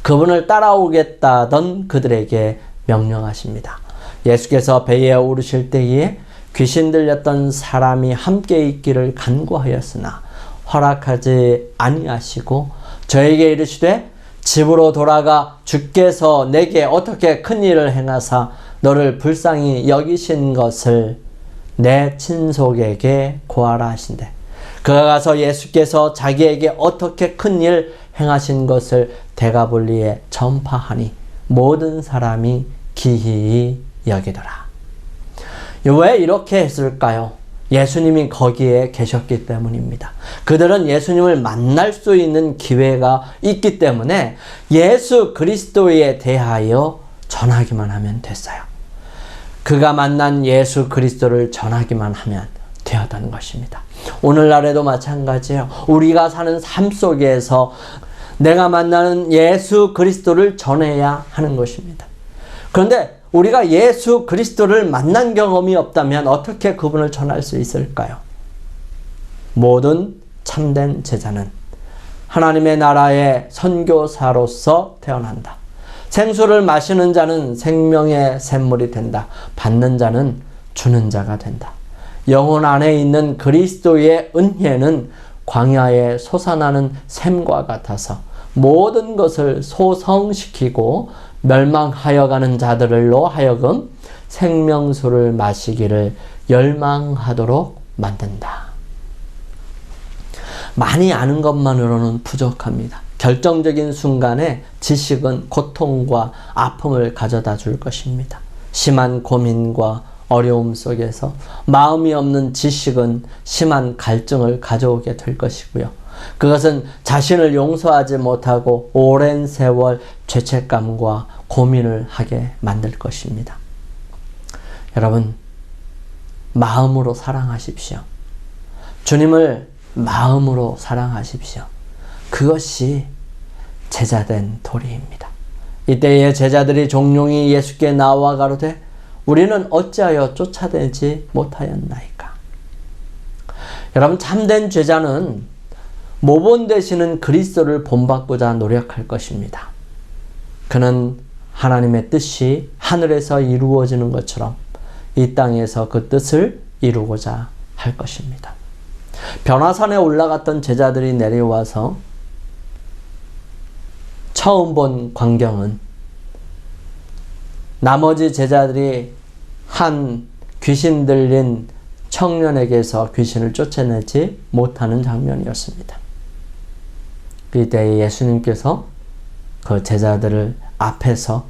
그분을 따라오겠다던 그들에게 명령하십니다. 예수께서 배에 오르실 때에 귀신 들렸던 사람이 함께 있기를 간구하였으나 허락하지 아니하시고 저에게 이르시되 집으로 돌아가 주께서 내게 어떻게 큰 일을 행하사 너를 불쌍히 여기신 것을 내 친속에게 고하라 하신대. 그가 가서 예수께서 자기에게 어떻게 큰 일 행하신 것을 데가볼리에 전파하니 모든 사람이 기이히 여기더라. 왜 이렇게 했을까요? 예수님이 거기에 계셨기 때문입니다. 그들은 예수님을 만날 수 있는 기회가 있기 때문에 예수 그리스도에 대하여 전하기만 하면 됐어요. 그가 만난 예수 그리스도를 전하기만 하면 되었다는 것입니다. 오늘날에도 마찬가지예요. 우리가 사는 삶 속에서 내가 만나는 예수 그리스도를 전해야 하는 것입니다. 그런데 우리가 예수 그리스도를 만난 경험이 없다면 어떻게 그분을 전할 수 있을까요? 모든 참된 제자는 하나님의 나라의 선교사로서 태어난다. 생수를 마시는 자는 생명의 샘물이 된다. 받는 자는 주는 자가 된다. 영혼 안에 있는 그리스도의 은혜는 광야에 솟아나는 샘과 같아서 모든 것을 소성시키고 멸망하여 가는 자들로 하여금 생명수를 마시기를 열망하도록 만든다. 많이 아는 것만으로는 부족합니다. 결정적인 순간에 지식은 고통과 아픔을 가져다 줄 것입니다. 심한 고민과 어려움 속에서 마음이 없는 지식은 심한 갈증을 가져오게 될 것이고요. 그것은 자신을 용서하지 못하고 오랜 세월 죄책감과 고민을 하게 만들 것입니다. 여러분, 마음으로 사랑하십시오. 주님을 마음으로 사랑하십시오. 그것이 제자된 도리입니다. 이때에 제자들이 종용이 예수께 나와 가로되 우리는 어찌하여 쫓아내지 못하였나이까. 여러분, 참된 제자는 모본 되시는 그리스도를 본받고자 노력할 것입니다. 그는 하나님의 뜻이 하늘에서 이루어지는 것처럼 이 땅에서 그 뜻을 이루고자 할 것입니다. 변화산에 올라갔던 제자들이 내려와서 처음 본 광경은 나머지 제자들이 한 귀신 들린 청년에게서 귀신을 쫓아내지 못하는 장면이었습니다. 이때 예수님께서 그 제자들을 앞에서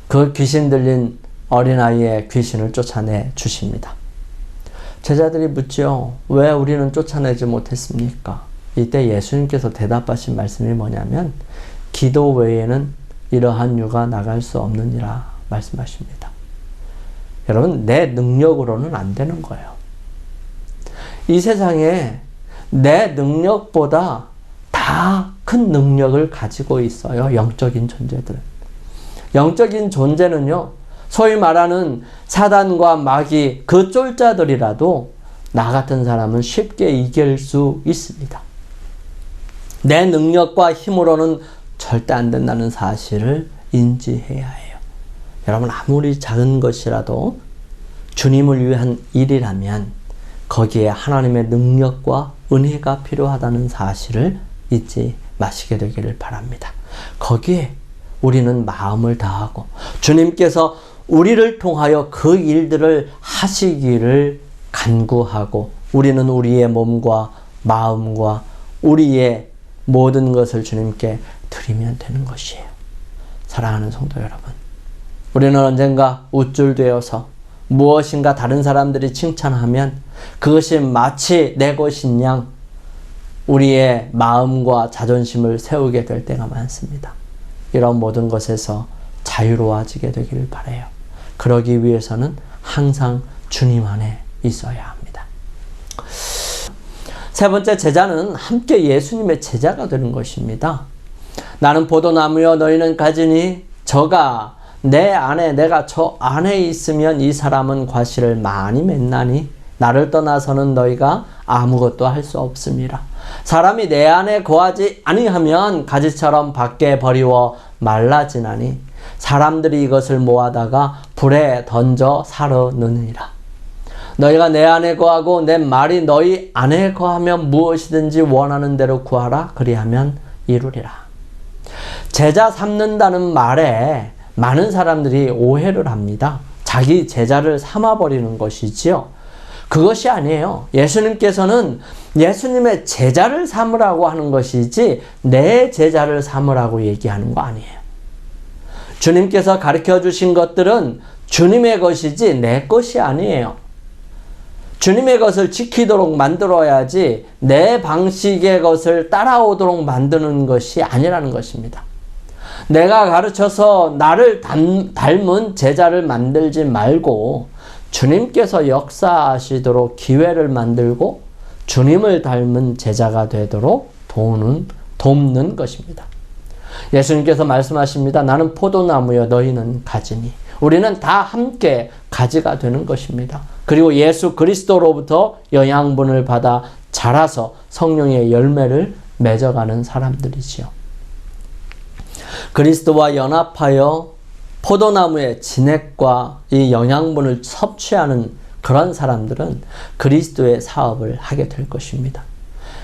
그 귀신 들린 어린아이의 귀신을 쫓아내 주십니다. 제자들이 묻죠. 왜 우리는 쫓아내지 못했습니까? 이때 예수님께서 대답하신 말씀이 뭐냐면 기도 외에는 이러한 유가 나갈 수 없느니라 말씀하십니다. 여러분, 내 능력으로는 안 되는 거예요. 이 세상에 내 능력보다 다 큰 능력을 가지고 있어요. 영적인 존재들은. 영적인 존재는요, 소위 말하는 사단과 마귀 그 쫄자들이라도 나 같은 사람은 쉽게 이길 수 있습니다. 내 능력과 힘으로는 절대 안 된다는 사실을 인지해야 해요. 여러분, 아무리 작은 것이라도 주님을 위한 일이라면 거기에 하나님의 능력과 은혜가 필요하다는 사실을 잊지 마시게 되기를 바랍니다. 거기에 우리는 마음을 다하고 주님께서 우리를 통하여 그 일들을 하시기를 간구하고 우리는 우리의 몸과 마음과 우리의 모든 것을 주님께 드리면 되는 것이에요. 사랑하는 성도 여러분, 우리는 언젠가 우쭐되어서 무엇인가 다른 사람들이 칭찬하면 그것이 마치 내 것인 양 우리의 마음과 자존심을 세우게 될 때가 많습니다. 이런 모든 것에서 자유로워지게 되기를 바라요. 그러기 위해서는 항상 주님 안에 있어야 합니다. 세 번째, 제자는 함께 예수님의 제자가 되는 것입니다. 나는 포도나무여 너희는 가지니 저가 내 안에 내가 저 안에 있으면 이 사람은 과실을 많이 맺나니 나를 떠나서는 너희가 아무것도 할 수 없음이라. 사람이 내 안에 거하지 아니하면 가지처럼 밖에 버리워 말라지나니 사람들이 이것을 모아다가 불에 던져 사르느니라. 너희가 내 안에 거하고 내 말이 너희 안에 거하면 무엇이든지 원하는 대로 구하라. 그리하면 이루리라. 제자 삼는다는 말에 많은 사람들이 오해를 합니다. 자기 제자를 삼아버리는 것이지요. 그것이 아니에요. 예수님께서는 예수님의 제자를 삼으라고 하는 것이지 내 제자를 삼으라고 얘기하는 거 아니에요. 주님께서 가르쳐 주신 것들은 주님의 것이지 내 것이 아니에요. 주님의 것을 지키도록 만들어야지 내 방식의 것을 따라오도록 만드는 것이 아니라는 것입니다. 내가 가르쳐서 나를 닮은 제자를 만들지 말고 주님께서 역사하시도록 기회를 만들고 주님을 닮은 제자가 되도록 돕는 것입니다. 예수님께서 말씀하십니다. 나는 포도나무여 너희는 가지니. 우리는 다 함께 가지가 되는 것입니다. 그리고 예수 그리스도로부터 영양분을 받아 자라서 성령의 열매를 맺어가는 사람들이지요. 그리스도와 연합하여 포도나무의 진액과 이 영양분을 섭취하는 그런 사람들은 그리스도의 사업을 하게 될 것입니다.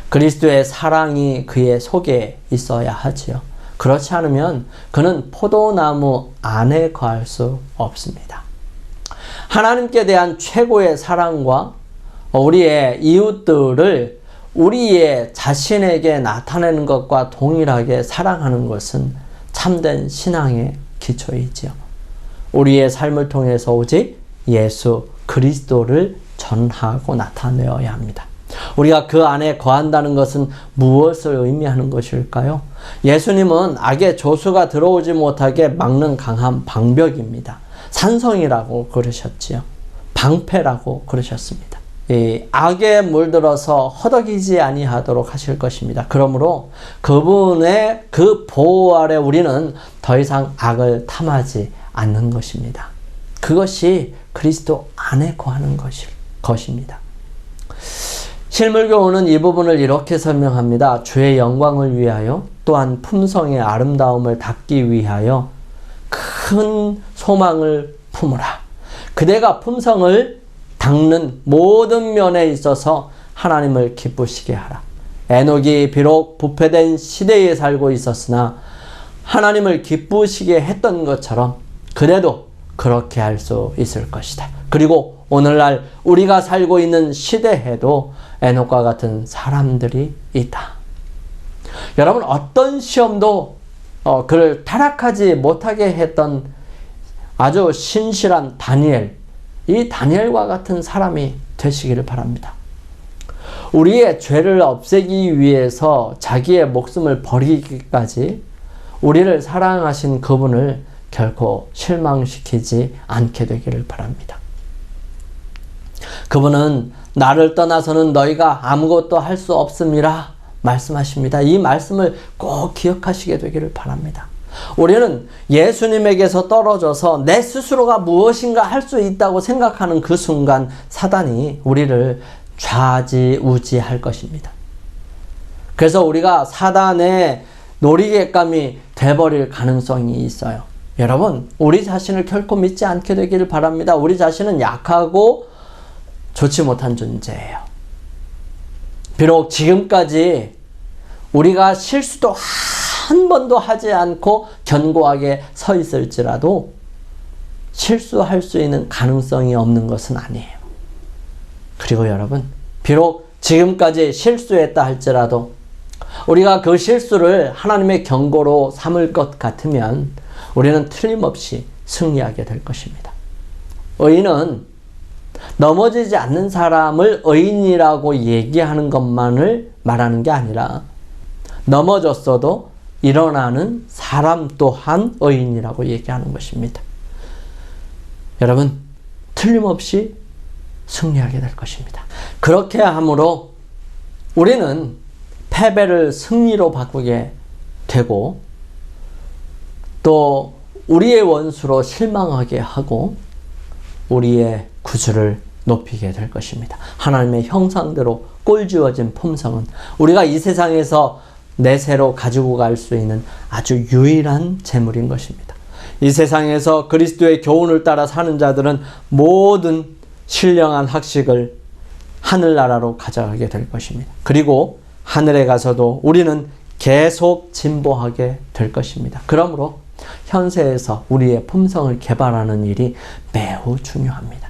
그리스도의 사랑이 그의 속에 있어야 하지요. 그렇지 않으면 그는 포도나무 안에 거할 수 없습니다. 하나님께 대한 최고의 사랑과 우리의 이웃들을 우리의 자신에게 나타내는 것과 동일하게 사랑하는 것은 참된 신앙의 기초이지요. 우리의 삶을 통해서 오직 예수 그리스도를 전하고 나타내어야 합니다. 우리가 그 안에 거한다는 것은 무엇을 의미하는 것일까요? 예수님은 악의 조수가 들어오지 못하게 막는 강한 방벽입니다. 산성이라고 그러셨지요. 방패라고 그러셨습니다. 악에 물들어서 허덕이지 아니하도록 하실 것입니다. 그러므로 그분의 그 보호 아래 우리는 더 이상 악을 탐하지 않는 것입니다. 그것이 그리스도 안에 거하는 것입니다. 실물교훈은 이 부분을 이렇게 설명합니다. 주의 영광을 위하여 또한 품성의 아름다움을 닦기 위하여 큰 소망을 품으라. 그대가 품성을 닦는 모든 면에 있어서 하나님을 기쁘시게 하라. 에녹이 비록 부패된 시대에 살고 있었으나 하나님을 기쁘시게 했던 것처럼 그대도 그렇게 할 수 있을 것이다. 그리고 오늘날 우리가 살고 있는 시대에도 에녹과 같은 사람들이 있다. 여러분, 어떤 시험도 그를 타락하지 못하게 했던 아주 신실한 다니엘, 이 다니엘과 같은 사람이 되시기를 바랍니다. 우리의 죄를 없애기 위해서 자기의 목숨을 버리기까지 우리를 사랑하신 그분을 결코 실망시키지 않게 되기를 바랍니다. 그분은 나를 떠나서는 너희가 아무것도 할 수 없음이라 말씀하십니다. 이 말씀을 꼭 기억하시게 되기를 바랍니다. 우리는 예수님에게서 떨어져서 내 스스로가 무엇인가 할 수 있다고 생각하는 그 순간 사단이 우리를 좌지우지할 것입니다. 그래서 우리가 사단의 놀이객감이 돼버릴 가능성이 있어요. 여러분, 우리 자신을 결코 믿지 않게 되기를 바랍니다. 우리 자신은 약하고 좋지 못한 존재예요. 비록 지금까지 우리가 실수도 한 번도 하지 않고 견고하게 서 있을지라도 실수할 수 있는 가능성이 없는 것은 아니에요. 그리고 여러분, 비록 지금까지 실수했다 할지라도 우리가 그 실수를 하나님의 경고로 삼을 것 같으면 우리는 틀림없이 승리하게 될 것입니다. 의인은 넘어지지 않는 사람을 의인이라고 얘기하는 것만을 말하는 게 아니라 넘어졌어도 일어나는 사람 또한 의인이라고 얘기하는 것입니다. 여러분, 틀림없이 승리하게 될 것입니다. 그렇게 함으로 우리는 패배를 승리로 바꾸게 되고 또 우리의 원수로 실망하게 하고 우리의 구주를 높이게 될 것입니다. 하나님의 형상대로 꼴지어진 품성은 우리가 이 세상에서 내세로 가지고 갈 수 있는 아주 유일한 재물인 것입니다. 이 세상에서 그리스도의 교훈을 따라 사는 자들은 모든 신령한 학식을 하늘나라로 가져가게 될 것입니다. 그리고 하늘에 가서도 우리는 계속 진보하게 될 것입니다. 그러므로 현세에서 우리의 품성을 개발하는 일이 매우 중요합니다.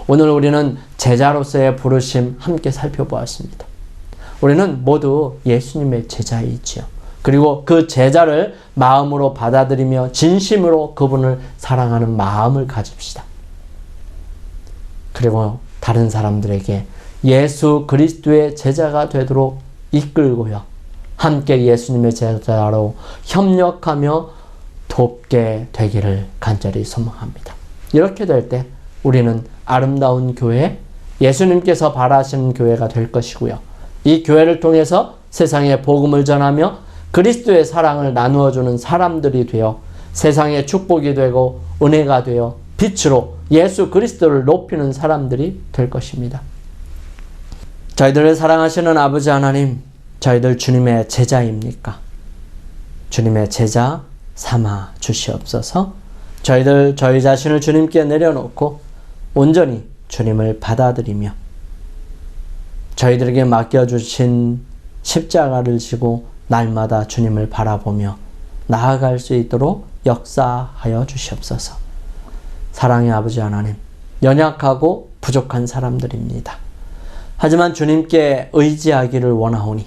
오늘 우리는 제자로서의 부르심 함께 살펴보았습니다. 우리는 모두 예수님의 제자이지요. 그리고 그 제자를 마음으로 받아들이며 진심으로 그분을 사랑하는 마음을 가집시다. 그리고 다른 사람들에게 예수 그리스도의 제자가 되도록 이끌고요. 함께 예수님의 제자로 협력하며 돕게 되기를 간절히 소망합니다. 이렇게 될 때 우리는 아름다운 교회, 예수님께서 바라시는 교회가 될 것이고요. 이 교회를 통해서 세상에 복음을 전하며 그리스도의 사랑을 나누어주는 사람들이 되어 세상의 축복이 되고 은혜가 되어 빛으로 예수 그리스도를 높이는 사람들이 될 것입니다. 저희들을 사랑하시는 아버지 하나님, 저희들 주님의 제자입니까? 주님의 제자 삼아 주시옵소서. 저희들 저희 자신을 주님께 내려놓고 온전히 주님을 받아들이며 저희들에게 맡겨주신 십자가를 지고 날마다 주님을 바라보며 나아갈 수 있도록 역사하여 주시옵소서. 사랑의 아버지 하나님, 연약하고 부족한 사람들입니다. 하지만 주님께 의지하기를 원하오니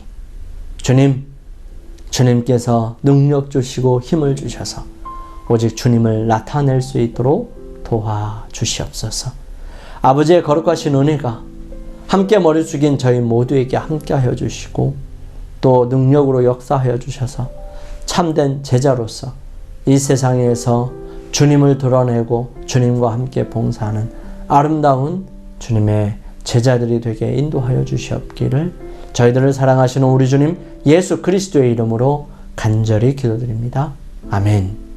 주님께서 능력 주시고 힘을 주셔서 오직 주님을 나타낼 수 있도록 도와주시옵소서. 아버지의 거룩하신 은혜가 함께 머리 숙인 저희 모두에게 함께하여 주시고 또 능력으로 역사하여 주셔서 참된 제자로서 이 세상에서 주님을 드러내고 주님과 함께 봉사하는 아름다운 주님의 제자들이 되게 인도하여 주시옵기를 저희들을 사랑하시는 우리 주님 예수 그리스도의 이름으로 간절히 기도드립니다. 아멘.